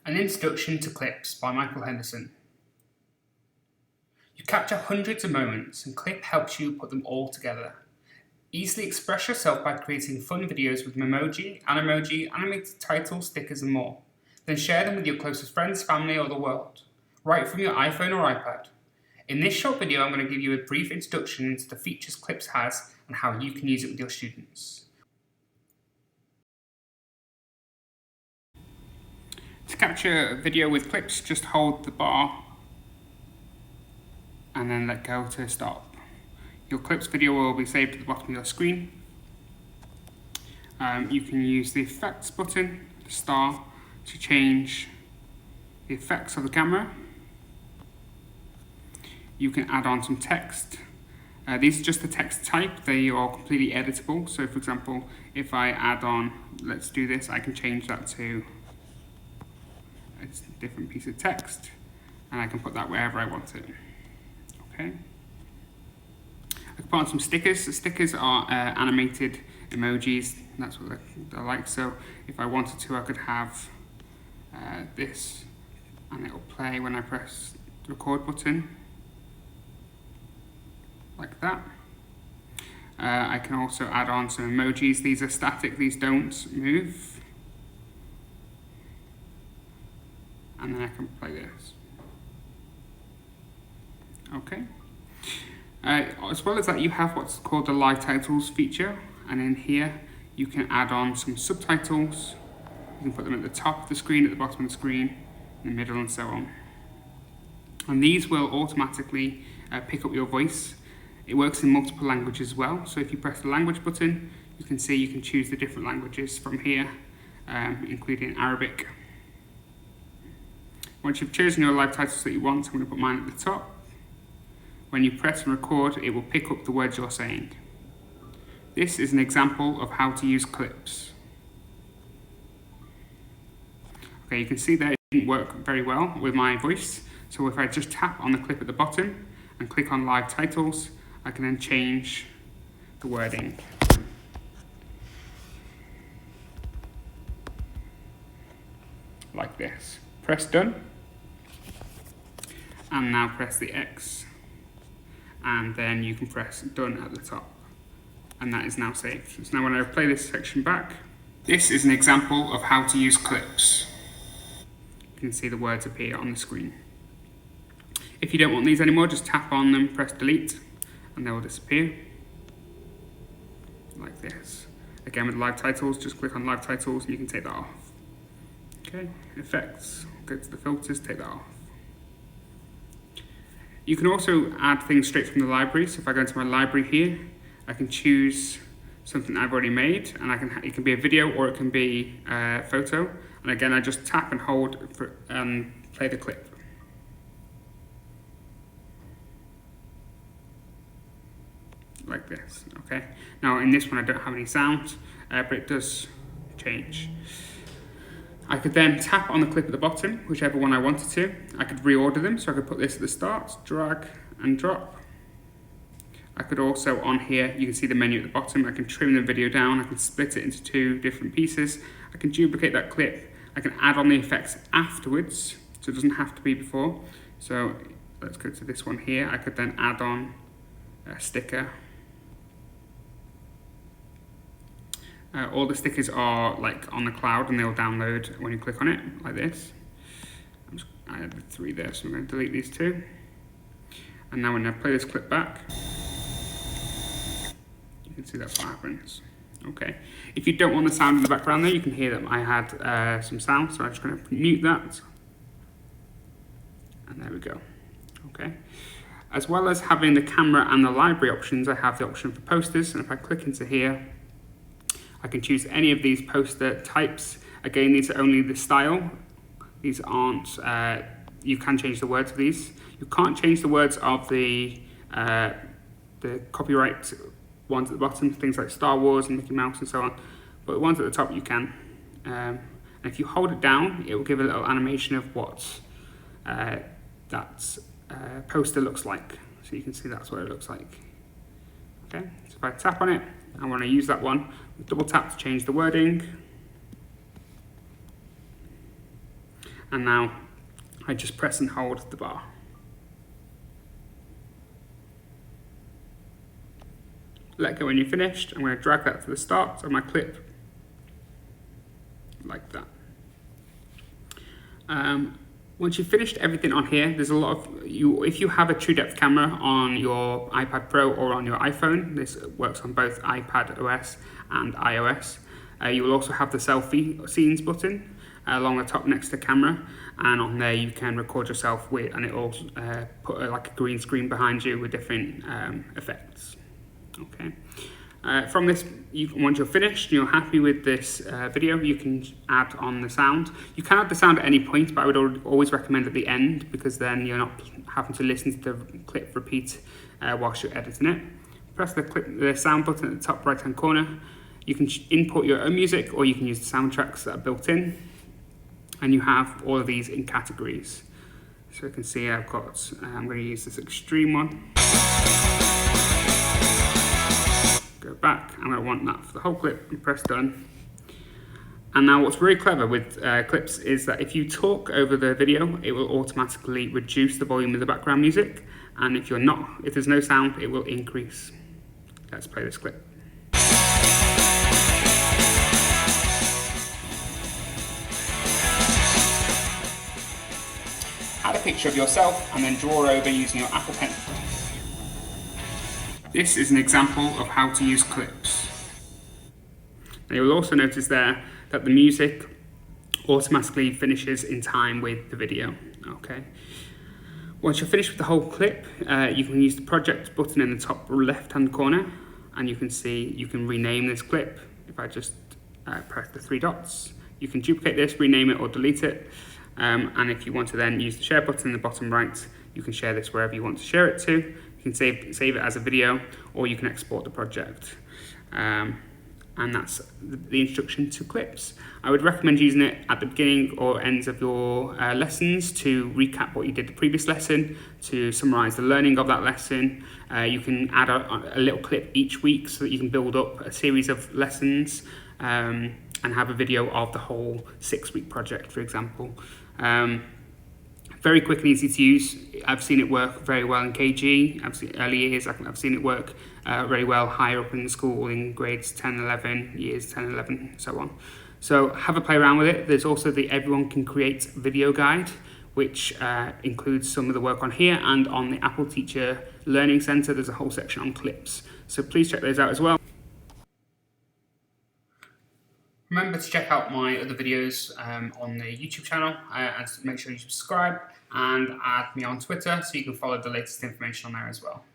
An Introduction to Clips by Michael Henderson. You capture hundreds of moments, and Clip helps you put them all together. Easily express yourself by creating fun videos with memoji, animoji, animated titles, stickers, and more. Then share them with your closest friends, family, or the world, right from your iPhone or iPad. In this short video, I'm going to give you a brief introduction into the features Clips has and how you can use it with your students. To capture a video with Clips, just hold the bar and then let go to stop. Your Clips video will be saved at the bottom of your screen. You can use the effects button, the star, to change the effects of the camera. You can add on some text. These are just the text type, they are completely editable. So for example, if I add on, let's do this, I can change that to a different piece of text, and I can put that wherever I want it. Okay. I can put on some stickers. The stickers are animated emojis. That's what I like. So if I wanted to, I could have this, and it will play when I press the record button, like that. I can also add on some emojis. These are static. These don't move. And then I can play this. Okay. As well as that, you have what's called the live titles feature, and in here you can add on some subtitles. You can put them at the top of the screen, at the bottom of the screen, in the middle, and so on. And these will automatically pick up your voice. It works in multiple languages as well. So if you press the language button, you can see you can choose the different languages from here, including Arabic. Once you've chosen your live titles that you want, I'm going to put mine at the top. When you press and record, it will pick up the words you're saying. This is an example of how to use Clips. Okay, you can see that it didn't work very well with my voice. So if I just tap on the clip at the bottom and click on live titles, I can then change the wording. Like this. Press done. And now press the X, and then you can press done at the top, and that is now saved. So now when I play this section back, this is an example of how to use Clips. You can see the words appear on the screen. If you don't want these anymore, just tap on them, press delete, and they will disappear, like this. Again, with live titles, just click on live titles and you can take that off. Okay, effects, go to the filters, take that off. You can also add things straight from the library. So if I go into my library here, I can choose something I've already made, and it can be a video or it can be a photo. And again, I just tap and hold and play the clip. Like this, okay? Now in this one, I don't have any sound, but it does change. I could then tap on the clip at the bottom, whichever one I wanted to. I could reorder them, so I could put this at the start, drag and drop. I could also, on here, you can see the menu at the bottom. I can trim the video down, I can split it into two different pieces. I can duplicate that clip. I can add on the effects afterwards, so it doesn't have to be before. So let's go to this one here. I could then add on a sticker. All the stickers are like on the cloud, and they'll download when you click on it, like this. I had the 3 there, so I'm going to delete these 2. And now when I play this clip back, you can see that's what happens. Okay. If you don't want the sound in the background there, you can hear that I had some sound, so I'm just going to mute that. And there we go. Okay. As well as having the camera and the library options, I have the option for posters, and if I click into here, I can choose any of these poster types. Again, these are only the style. These aren't, you can change the words of these. You can't change the words of the copyright ones at the bottom, things like Star Wars and Mickey Mouse and so on. But the ones at the top you can. And if you hold it down, it will give a little animation of what that poster looks like. So you can see that's what it looks like. Okay, so if I tap on it, I want to use that one. Double tap to change the wording. And now I just press and hold the bar. Let go when you're finished. I'm going to drag that to the start of my clip, like that. Once you've finished everything on here, there's a lot of, if you have a true depth camera on your iPad Pro or on your iPhone, this works on both iPadOS and iOS. You will also have the Selfie Scenes button along the top next to the camera, and on there you can record yourself with, and it will put like a green screen behind you with different effects. Okay. From this, once you're finished, you're happy with this video, you can add on the sound. You can add the sound at any point, but I would always recommend at the end, because then you're not having to listen to the clip repeat whilst you're editing it. Press the sound button at the top right hand corner. You can input your own music, or you can use the soundtracks that are built in, and you have all of these in categories. So you can see I'm going to use this extreme one. Go back, I'm going to want that for the whole clip, and press done. And now what's really clever with clips is that if you talk over the video, it will automatically reduce the volume of the background music, and if there's no sound, it will increase. Let's play this clip. Add a picture of yourself and then draw over using your Apple Pencil. This is an example of how to use clips. Now you'll also notice there that the music automatically finishes in time with the video. Okay. Once you're finished with the whole clip, you can use the project button in the top left hand corner, and you can see you can rename this clip. If I just press the three dots, you can duplicate this, rename it, or delete it. And if you want to then use the share button in the bottom right, you can share this wherever you want to share it to. You can save it as a video, or you can export the project. And that's the introduction to clips. I would recommend using it at the beginning or ends of your lessons to recap what you did the previous lesson, to summarize the learning of that lesson. You can add a little clip each week so that you can build up a series of lessons and have a video of the whole 6-week project, for example. Very quick and easy to use. I've seen it work very well in KG. Early years, I've seen it work very well higher up in the school in grades 10, 11, years 10, 11, so on. So have a play around with it. There's also the Everyone Can Create video guide, which includes some of the work on here, and on the Apple Teacher Learning Center, there's a whole section on clips. So please check those out as well. Remember to check out my other videos on the YouTube channel, and make sure you subscribe and add me on Twitter so you can follow the latest information on there as well.